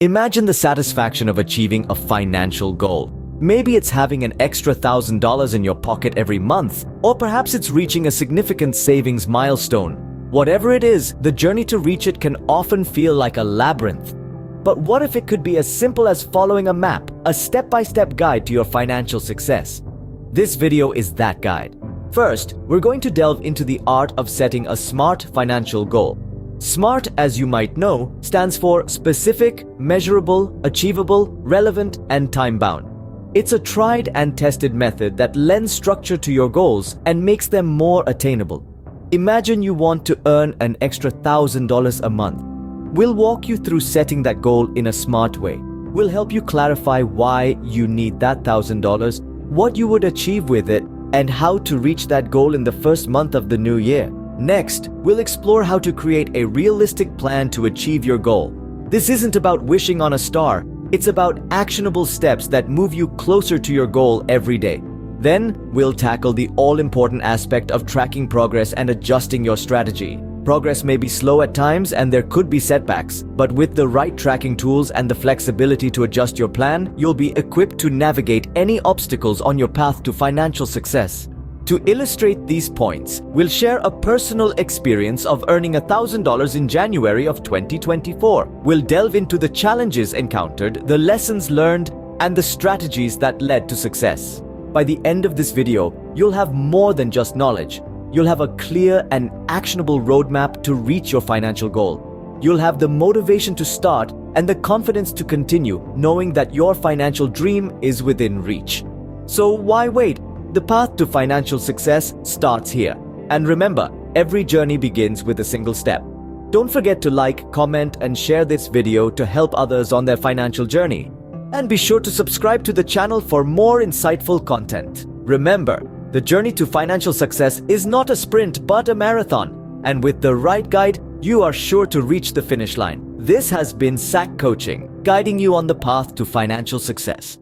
Imagine the satisfaction of achieving a financial goal. Maybe it's having an extra $1,000 in your pocket every month, or perhaps it's reaching a significant savings milestone. Whatever it is, the journey to reach it can often feel like a labyrinth. But what if it could be as simple as following a map, a step-by-step guide to your financial success? This video is that guide. First, we're going to delve into the art of setting a SMART financial goal. SMART, as you might know, stands for specific, measurable, achievable, relevant, and time-bound. It's a tried and tested method that lends structure to your goals and makes them more attainable. Imagine you want to earn an extra $1,000 a month. We'll walk you through setting that goal in a smart way. We'll help you clarify why you need that $1,000, what you would achieve with it, and how to reach that goal in the first month of the new year. Next, we'll explore how to create a realistic plan to achieve your goal. This isn't about wishing on a star, it's about actionable steps that move you closer to your goal every day. Then, we'll tackle the all-important aspect of tracking progress and adjusting your strategy. Progress may be slow at times and there could be setbacks, but with the right tracking tools and the flexibility to adjust your plan, you'll be equipped to navigate any obstacles on your path to financial success. To illustrate these points, we'll share a personal experience of earning $1,000 in January of 2024. We'll delve into the challenges encountered, the lessons learned, and the strategies that led to success. By the end of this video, you'll have more than just knowledge. You'll have a clear and actionable roadmap to reach your financial goal. You'll have the motivation to start and the confidence to continue, knowing that your financial dream is within reach. So why wait? The path to financial success starts here. And remember, every journey begins with a single step. Don't forget to like, comment, and share this video to help others on their financial journey. And be sure to subscribe to the channel for more insightful content. Remember, the journey to financial success is not a sprint but a marathon. And with the right guide, you are sure to reach the finish line. This has been SAC Coaching, guiding you on the path to financial success.